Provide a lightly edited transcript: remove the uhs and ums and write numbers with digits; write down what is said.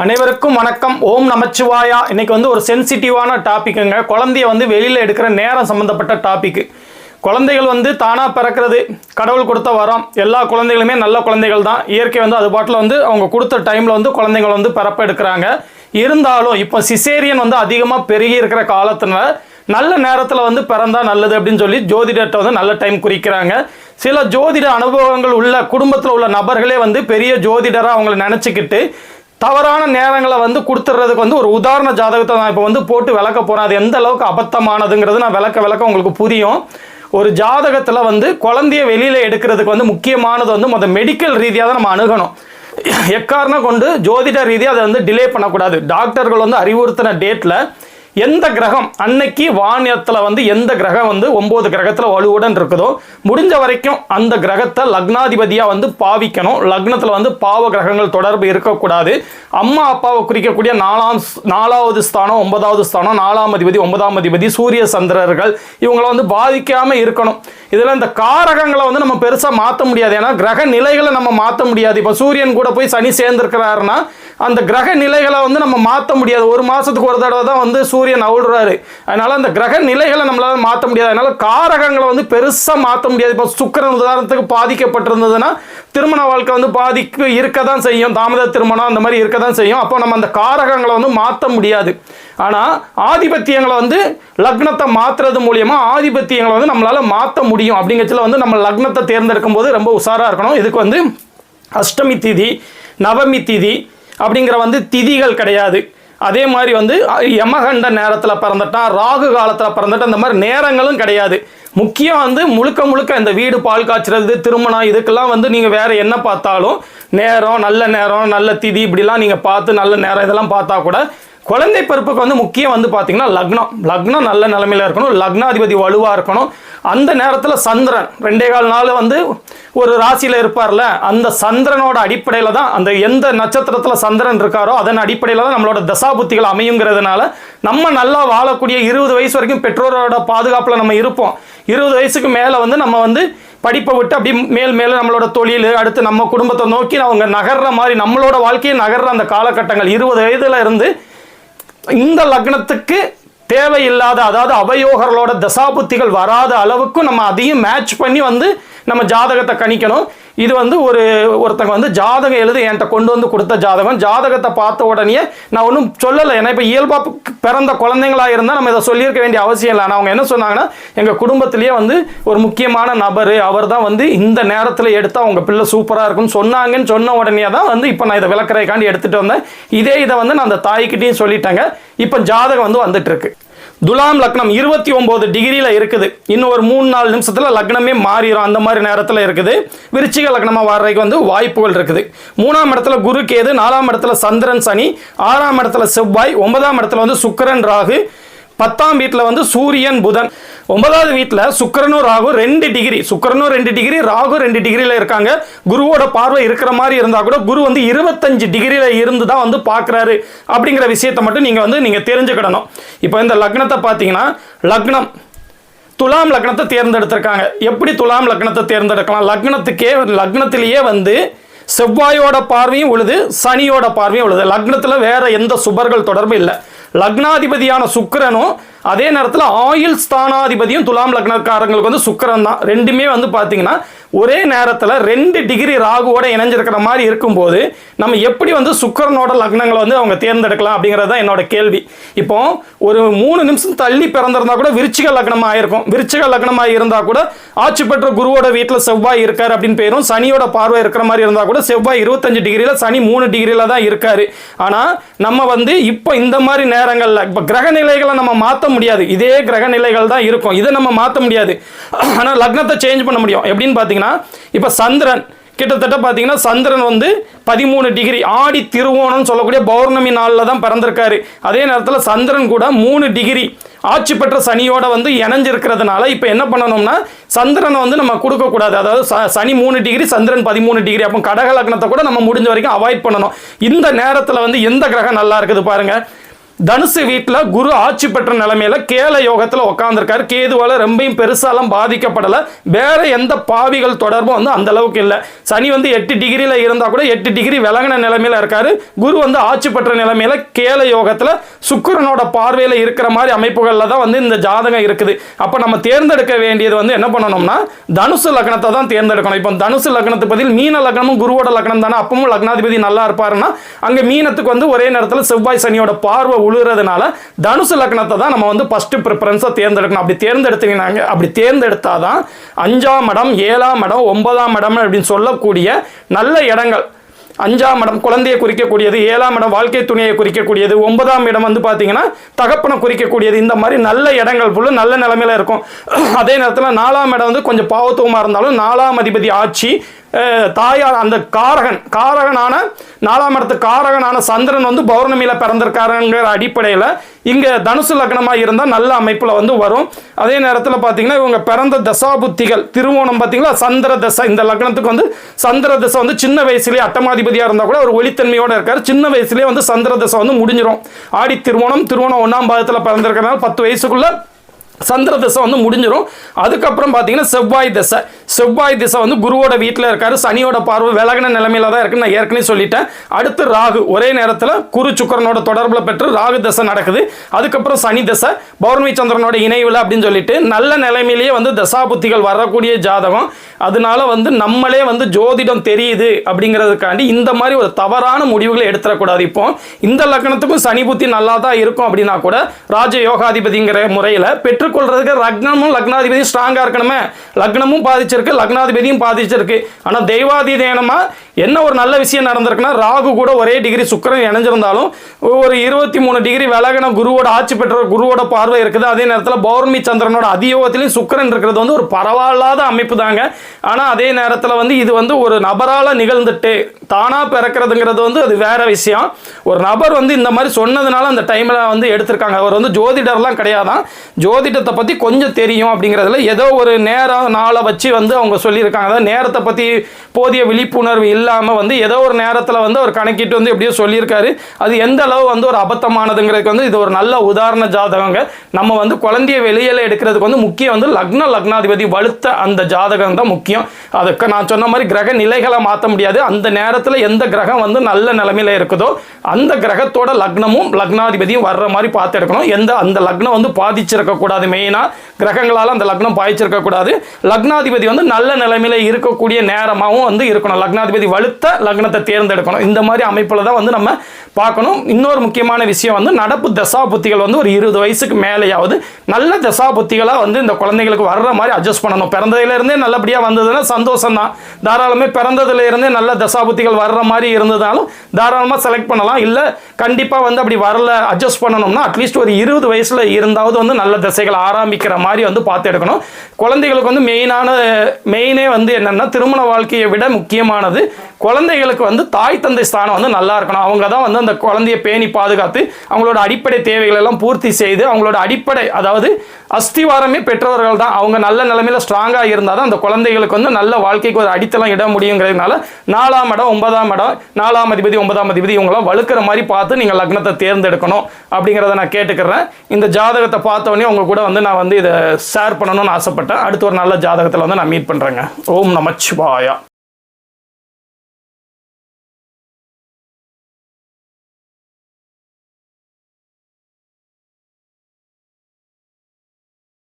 அனைவருக்கும் வணக்கம். ஓம் நமச்சிவாயா. இன்னைக்கு ஒரு சென்சிட்டிவான டாபிக்குங்க. குழந்தைய வெளியில் எடுக்கிற நேரம் சம்மந்தப்பட்ட டாபிக். குழந்தைகள் தானாக பிறக்கிறது கடவுள் கொடுத்த வரம். எல்லா குழந்தைகளுமே நல்ல குழந்தைகள் தான். இயற்கை அது பாட்டில் அவங்க கொடுத்த டைமில் குழந்தைகள் பிறப்பு எடுக்கிறாங்க. இருந்தாலும் இப்போ சிசேரியன் அதிகமாக பெருகி இருக்கிற காலத்தினால நல்ல நேரத்தில் பிறந்தா நல்லது அப்படின்னு சொல்லி ஜோதிடத்தை நல்ல டைம் குறிக்கிறாங்க. சில ஜோதிட அனுபவங்கள் உள்ள குடும்பத்தில் உள்ள நபர்களே பெரிய ஜோதிடராக அவங்கள நினச்சிக்கிட்டு தவறான நேரங்களை கொடுத்துட்றதுக்கு ஒரு உதாரண ஜாதகத்தை நான் இப்போ போட்டு விளக்க போகிறேன். அது எந்த அளவுக்கு அபத்தமானதுங்கிறது நான் விளக்க உங்களுக்கு புரியும். ஒரு ஜாதகத்தில் குழந்தைய வெளியில் எடுக்கிறதுக்கு முக்கியமானது முதல் மெடிக்கல் ரீதியாக தான் நம்ம அணுகணும். எக்காரணம் கொண்டு ஜோதிட ரீதியாக அதை டிலே பண்ணக்கூடாது. டாக்டர்கள் அறிவுறுத்தின டேட்டில் எந்த கிரகம் அன்னைக்கு வானியத்தில் எந்த கிரகம் 9 கிரகத்தில் வலுவுடன் இருக்குதோ முடிஞ்ச வரைக்கும் அந்த கிரகத்தை லக்னாதிபதியாக பாவிக்கணும். லக்னத்தில் பாவ கிரகங்கள் தொடர்பு இருக்கக்கூடாது. அம்மா அப்பாவை குறிக்கக்கூடிய 4வது ஸ்தானம் 9வது ஸ்தானம் 4ஆம் அதிபதி 9ஆம் அதிபதி சூரிய சந்திரர்கள் இவங்களை பாதிக்காமல் இருக்கணும். இதில் இந்த காரகங்களை நம்ம பெருசாக மாற்ற முடியாது. ஏன்னா கிரக நிலைகளை நம்ம மாற்ற முடியாது. இப்போ சூரியன் கூட போய் சனி சேர்ந்துருக்கிறாருன்னா அந்த கிரக நிலைகளை நம்ம மாற்ற முடியாது. ஒரு மாதத்துக்கு ஒரு தடவை தான் சூரியன் அவுடுறாரு. அதனால் அந்த கிரக நிலைகளை நம்மளால் மாற்ற முடியாது. அதனால் காரகங்களை பெருசாக மாற்ற முடியாது. இப்போ சுக்கிரன் உதாரணத்துக்கு பாதிக்கப்பட்டிருந்ததுன்னா திருமண வாழ்க்கை பாதிப்பு இருக்க தான் செய்யும். தாமத திருமணம் அந்த மாதிரி இருக்க தான் செய்யும். அப்போ நம்ம அந்த காரகங்களை மாற்ற முடியாது. ஆனால் ஆதிபத்தியங்களை லக்னத்தை மாற்றுறது மூலியமாக ஆதிபத்தியங்களை நம்மளால் மாற்ற முடியும். அப்படிங்கிறதுல நம்ம லக்னத்தை தேர்ந்தெடுக்கும் போது ரொம்ப உஷாராக இருக்கணும். இதுக்கு அஷ்டமி திதி நவமி திதி அப்படிங்கிற திதிகள் கிடையாது. அதே மாதிரி யமகண்ட நேரத்தில் பிறந்துட்டா ராகு காலத்தில் பிறந்துட்டா இந்த மாதிரி நேரங்களும் கிடையாது. முக்கியம் முழுக்க இந்த வீடு பால் காய்ச்சறது திருமணம் இதுக்கெல்லாம் நீங்கள் வேறு என்ன பார்த்தாலும் நேரம் நல்ல திதி இப்படிலாம் நீங்கள் பார்த்து நல்ல நேரம் இதெல்லாம் பார்த்தா கூட குழந்தை பிறப்புக்கு முக்கியம் பார்த்தீங்கன்னா லக்னம் நல்ல நிலைமையில் இருக்கணும். லக்னாதிபதி வலுவாக இருக்கணும். அந்த நேரத்தில் சந்திரன் 2.25 நாள் ஒரு ராசியில் இருப்பார்ல, அந்த சந்திரனோட அடிப்படையில் தான் அந்த எந்த நட்சத்திரத்தில் சந்திரன் இருக்காரோ அதன் அடிப்படையில் தான் நம்மளோட தசாபுத்திகள் அமையுங்கிறதுனால நம்ம நல்லா வாழக்கூடிய 20 வயசு வரைக்கும் பெற்றோரோட பாதுகாப்பில் நம்ம இருப்போம். 20 வயசுக்கு மேலே நம்ம படிப்பை விட்டு அப்படி மேலே நம்மளோட தொழில் அடுத்து நம்ம குடும்பத்தை நோக்கி அவங்க நகர்ற மாதிரி நம்மளோட வாழ்க்கையை நகர்ற அந்த காலகட்டங்கள் 20 வயதுல இருந்து இந்த லக்னத்துக்கு தேவையில்லாத அதாவது அவயோகர்களோட தசாபுத்திகள் வராத அளவுக்கு நம்ம அதையும் மேட்ச் பண்ணி நம்ம ஜாதகத்தை கணிக்கணும். இது ஒருத்தங்க ஜாதகம் எழுதி என்கிட்ட கொண்டு கொடுத்த ஜாதகத்தை பார்த்த உடனே நான் ஒன்றும் சொல்லலை. ஏன்னா இப்போ இயல்பாக பிறந்த குழந்தைங்களாக இருந்தால் நம்ம இதை சொல்லியிருக்க வேண்டிய அவசியம் இல்லை. ஆனால் அவங்க என்ன சொன்னாங்கன்னா எங்கள் குடும்பத்திலேயே ஒரு முக்கியமான நபர் அவர் தான் இந்த நேரத்தில் எடுத்தால் அவங்க பிள்ளை சூப்பராக இருக்குன்னு சொன்னாங்கன்னு சொன்ன உடனே தான் இப்போ நான் இதை விளக்கறைக்காண்டி எடுத்துகிட்டு வந்தேன். இதை நான் அந்த தாய்கிட்டையும் சொல்லிட்டேங்க. இப்போ ஜாதகம் வந்துட்டு இருக்கு. துலாம் லக்னம் 29 டிகிரியில் இருக்குது. இன்னும் ஒரு 3-4 நிமிஷத்தில் லக்னமே மாறிடும். அந்த மாதிரி நேரத்தில் இருக்குது. விருச்சிக லக்னமாக வர்றதுக்கு வாய்ப்புகள் இருக்குது. 3ஆம் இடத்துல குரு கேது, 4ஆம் இடத்துல சந்திரன் சனி, 6ஆம் இடத்துல செவ்வாய், 9ஆம் இடத்துல சுக்கிரன் ராகு, 10ஆம் வீட்டில் சூரியன் புதன், 9வது வீட்டில் சுக்கிரனும் ராகு 2 டிகிரி. சுக்கிரனும் 2 டிகிரி ராகு 2 டிகிரியில் இருக்காங்க. குருவோட பார்வை இருக்கிற மாதிரி இருந்தால் கூட குரு 25 டிகிரியில் இருந்து தான் பார்க்குறாரு அப்படிங்கிற விஷயத்தை மட்டும் நீங்கள் தெரிஞ்சுக்கிடணும். இப்போ இந்த லக்னத்தை பார்த்தீங்கன்னா லக்னம் துலாம் லக்னத்தை தேர்ந்தெடுத்திருக்காங்க. எப்படி துலாம் லக்னத்தை தேர்ந்தெடுக்கலாம்? லக்னத்திலேயே செவ்வாயோட பார்வையும் உழுது சனியோட பார்வையும் உழுது. லக்னத்தில் வேற எந்த சுபர்கள் தொடர்பு இல்லை. லக்னாதிபதியான சுக்கிரனும் அதே நேரத்தில் ஆயுள் ஸ்தானாதிபதியும் துலாம் லக்னக்காரங்களுக்கு சுக்கிரன் தான். ரெண்டுமே பார்த்தீங்கன்னா ஒரே நேரத்தில் 2 டிகிரி ராகுவோட இணைஞ்சிருக்கிற மாதிரி இருக்கும்போது நம்ம எப்படி சுக்கிரனோட லக்னங்களை அவங்க தேர்ந்தெடுக்கலாம் அப்படிங்கிறது தான் என்னோட கேள்வி. இப்போ ஒரு 3 நிமிஷம் தள்ளி பிறந்திருந்தா கூட விருச்சிக லக்னமாக ஆயிருக்கும். விருச்சிக லக்னமாக இருந்தால் கூட ஆட்சி பெற்ற குருவோட வீட்டில் செவ்வாய் இருக்காரு அப்படின்னு பேரும். சனியோட பார்வை இருக்கிற மாதிரி இருந்தால் கூட செவ்வாய் 25 டிகிரியில் சனி 3 டிகிரியில் தான் இருக்காரு. ஆனால் நம்ம இப்போ இந்த மாதிரி நேரங்களில் இப்போ கிரக நிலைகளை நம்ம மாற்ற முடியாது. இதே கிரக நிலைகள் தான் இருக்கும். இதை நம்ம மாற்ற முடியாது. ஆனால் லக்னத்தை சேஞ்ச் பண்ண முடியும். எப்படின்னு பார்த்தீங்கன்னா இப்போ சந்திரன் கிட்டத்தட்ட பார்த்தீங்கன்னா சந்திரன் 13 டிகிரி ஆடி திருவோணம்னு சொல்லக்கூடிய பௌர்ணமி நாளில் தான் பிறந்திருக்காரு. அதே நேரத்தில் சந்திரன் கூட 3 டிகிரி ஆட்சி பெற்ற சனியோட இணைஞ்சிருக்கிறதுனால இப்போ என்ன பண்ணணும்னா சந்திரனை நம்ம கொடுக்கக்கூடாது. அதாவது சனி 3 டிகிரி சந்திரன் 13 டிகிரி. அப்போ கடக லக்னத்தை கூட நம்ம முடிஞ்ச வரைக்கும் அவாய்ட் பண்ணணும். இந்த நேரத்தில் எந்த கிரகம் நல்லா இருக்குது பாருங்க. தனுசு வீட்டில் குரு ஆட்சி பெற்ற நிலைமையில கேல யோகத்தில் உட்காந்துருக்காரு. கேதுவால் ரொம்பவும் பெருசாலாம் பாதிக்கப்படலை. வேற எந்த பாவிகள் தொடர்பும் வந்து அந்த அளவுக்கு இல்லை. சனி வந்து 8 டிகிரியில் இருந்தால் கூட 8 டிகிரி விலகின நிலைமையில இருக்காரு. குரு வந்து ஆட்சி பெற்ற நிலைமையில கேல யோகத்தில் சுக்கிரனோட பார்வையில் இருக்கிற மாதிரி அமைப்புகளில் தான் வந்து இந்த ஜாதகம் இருக்குது. அப்போ நம்ம தேர்ந்தெடுக்க வேண்டியது வந்து என்ன பண்ணணும்னா தனுசு லக்னத்தை தான் தேர்ந்தெடுக்கணும். இப்போ தனுசு லக்னத்துக்கு பதில் மீன லக்னமும் குருவோட லக்னம் தானே, அப்பவும் லக்னாதிபதி நல்லா இருப்பாருன்னா அங்கே மீனத்துக்கு வந்து ஒரே நேரத்தில் செவ்வாய் சனியோட பார்வை உழுறதுனால தனுசு லக்னத்தை தான் நம்ம வந்து ஃபர்ஸ்ட் ப்ரிஃபரன்ஸை தேர்ந்தெடுக்கணும். அப்படி தேர்ந்தெடுத்தாதான் 5ஆம் இடம் 7ஆம் இடம் 9ஆம் இடம் அப்படின்னு சொல்லக்கூடிய நல்ல இடங்கள். 5ஆம் இடம் குழந்தையை குறிக்கக்கூடியது, 7ஆம் இடம் வாழ்க்கை துணையை குறிக்கக்கூடியது, 9ஆம் இடம் வந்து பார்த்தீங்கன்னா தகப்பனை குறிக்கக்கூடியது. இந்த மாதிரி நல்ல இடங்கள் ஃபுல்லு நல்ல நிலைமையில இருக்கும். அதே நேரத்தில் 4ஆம் இடம் வந்து கொஞ்சம் பாவத்துவமாக இருந்தாலும் 4ஆம் அதிபதி ஆட்சி தாயார் அந்த காரகனான 4ஆம் இடத்துக்கு காரகனான சந்திரன் வந்து பௌர்ணமியில பிறந்திருக்காருங்கிற அடிப்படையில் இங்கே தனுசு லக்னமாக இருந்தால் நல்ல அமைப்பில் வந்து வரும். அதே நேரத்தில் பார்த்தீங்கன்னா இவங்க பிறந்த தசாபுத்திகள் திருவோணம் பார்த்தீங்களா சந்திர தசை. இந்த லக்னத்துக்கு வந்து சந்திர தசை வந்து சின்ன வயசுலேயே அட்டமாதிபதியாக இருந்தால் கூட ஒரு ஒளித்தன்மையோடு இருக்கார். சின்ன வயசுலேயே வந்து சந்திர தசை வந்து முடிஞ்சிடும். ஆடி திருவோணம் 1ஆம் பாதத்தில் பிறந்திருக்கிறதுனால 10 வயசுக்குள்ள சந்திர திசை வந்து முடிஞ்சிடும். அதுக்கப்புறம் பார்த்தீங்கன்னா செவ்வாய் திசை வந்து குருவோட வீட்டில் இருக்காரு. சனியோட பார்வை விலகின நிலைமையில தான் இருக்குன்னு நான் ஏற்கனவே சொல்லிட்டேன். அடுத்து ராகு ஒரே நேரத்தில் குரு சுக்கிரனோட தொடர்பில் பெற்று ராகு திசை நடக்குது. அதுக்கப்புறம் சனி திசை பௌர்ணமி சந்திரனோட இணைவில் அப்படின்னு சொல்லிட்டு நல்ல நிலைமையிலேயே வந்து தசாபுத்திகள் வரக்கூடிய ஜாதகம். அதனால வந்து நம்மளே வந்து ஜோதிடம் தெரியுது அப்படிங்கிறதுக்காண்டி இந்த மாதிரி ஒரு தவறான முடிவுகளை எடுத்துடக்கூடாது. இப்போ இந்த லக்னத்துக்கும் சனி புத்தி நல்லா தான் இருக்கும் அப்படின்னா கூட ராஜ யோகாதிபதிங்கிற முறையில் பெற்றுக்கொள்றதுக்கு லக்னமும் லக்னாதிபதியும் ஸ்ட்ராங்காக இருக்கணுமே. லக்னமும் பாதிச்சிருக்கு, லக்னாதிபதியும் பாதிச்சிருக்கு. ஆனால் தெய்வாதீனமா என்ன ஒரு நல்ல விஷயம் நடந்திருக்குன்னா ராகு கூட ஒரே டிகிரி சுக்கிரன் இணைஞ்சிருந்தாலும் ஒரு 23 டிகிரி விலகின குருவோட ஆட்சி பெற்ற குருவோட பார்வை இருக்குது. அதே நேரத்தில் பௌர்ணமி சந்திரனோட அதியோகத்திலையும் சுக்கிரன் இருக்கிறது வந்து ஒரு பரவாயில்லாத அமைப்பு தாங்க. ஆனால் அதே நேரத்தில் வந்து இது வந்து ஒரு நபரால் நிகழ்ந்துட்டு தானாக பிறக்கிறதுங்கிறது வந்து அது வேற விஷயம். ஒரு நபர் வந்து இந்த மாதிரி சொன்னதுனால அந்த டைமில் வந்து எடுத்திருக்காங்க. அவர் வந்து ஜோதிடர்லாம் கிடையாதான். ஜோதிடத்தை பற்றி கொஞ்சம் தெரியும் அப்படிங்கிறதுல ஏதோ ஒரு நேரம் நாளை வச்சு வந்து அவங்க சொல்லியிருக்காங்க. அதாவது நேரத்தை பற்றி போதிய விழிப்புணர்வு இல்லாமல் வந்து ஏதோ ஒரு நேரத்தில் வந்து அவர் கணக்கிட்டு வந்து எப்படியோ சொல்லியிருக்காரு. அது எந்த அளவு வந்து ஒரு அபத்தமானதுங்கிறதுக்கு வந்து இது ஒரு நல்ல உதாரண ஜாதகங்க. நம்ம வந்து குழந்தைய வெளியில் எடுக்கிறதுக்கு வந்து முக்கியம் வந்து லக்னாதிபதி வலுத்த அந்த ஜாதகம் தான் முக்கியம். அதுக்கு நான் சொன்ன மாதிரி கிரக நிலைகளை மாற்ற முடியாது. அந்த நேரத்தில் எந்த கிரகம் வந்து நல்ல நிலைமையில இருக்குதோ அந்த கிரகத்தோட லக்னமும் லக்னாதிபதியும் வர்ற மாதிரி பார்த்து எடுக்கணும். அந்த லக்னம் வந்து பாதிச்சிருக்கக்கூடாது. மெயினாக கிரகங்களால் அந்த லக்னம் பாதிச்சிருக்கக்கூடாது. லக்னாதிபதி வந்து நல்ல நிலைமையில இருக்கக்கூடிய நேரமாகவும் வந்து இருக்கணும். லக்னாதிபதி வலுத்த லக்னத்தை தேர்ந்தெடுக்கணும். இந்த மாதிரி அமைப்பில் தான் வந்து நம்ம பார்க்கணும். இன்னொரு முக்கியமான விஷயம் வந்து நடப்பு தசாபுத்திகள் வந்து ஒரு 20 வயசுக்கு மேலேயாவது நல்ல தசாபுத்திகளாக வந்து இந்த குழந்தைகளுக்கு வர்ற மாதிரி அட்ஜஸ்ட் பண்ணணும். பிறந்ததுலேருந்தே நல்லபடியாக வந்ததுன்னா சந்தோஷம் தான். தாராளமே பிறந்ததுலேருந்தே நல்ல தசாபுத்திகள் வர்ற மாதிரி இருந்ததாலும் தாராளமாக செலக்ட் பண்ணலாம். இல்லை கண்டிப்பாக வந்து அப்படி வரல அட்ஜஸ்ட் பண்ணணும்னா அட்லீஸ்ட் ஒரு 20 வயசில் இருந்தாவது வந்து நல்ல திசைகள் ஆரம்பிக்கிற மாதிரி வந்து பார்த்து எடுக்கணும். குழந்தைகளுக்கு வந்து மெயினே வந்து என்னென்னா திருமண வாழ்க்கையை விட முக்கியமானது குழந்தைகளுக்கு வந்து தாய் தந்தை ஸ்தானம் வந்து நல்லா இருக்கணும். அவங்க தான் வந்து அந்த குழந்தையை பேணி பாதுகாத்து அவங்களோட அடிப்படை தேவைகள் எல்லாம் பூர்த்தி செய்து அவங்களோட அடிப்படை அதாவது அஸ்திவாரமே பெற்றவர்கள் தான். அவங்க நல்ல நிலைமையில ஸ்ட்ராங்காக இருந்தால் தான் அந்த குழந்தைகளுக்கு வந்து நல்ல வாழ்க்கைக்கு ஒரு அடித்தளம் இட முடியுங்கிறதுனால 4ஆம் இடம் 9ஆம் இடம் 4ஆம் அதிபதி 9ஆம் அதிபதி இவங்களாம் வலுக்கிற மாதிரி பார்த்து நீங்கள் லக்னத்தை தேர்ந்தெடுக்கணும் அப்படிங்கிறத நான் கேட்டுக்கிறேன். இந்த ஜாதகத்தை பார்த்தோடனே உங்க கூட வந்து நான் வந்து இதை ஷேர் பண்ணணும்னு ஆசைப்பட்டேன். அடுத்து ஒரு நல்ல ஜாதகத்தில் வந்து நான் மீட் பண்ணுறேங்க. ஓம் நமச்சிவாயா.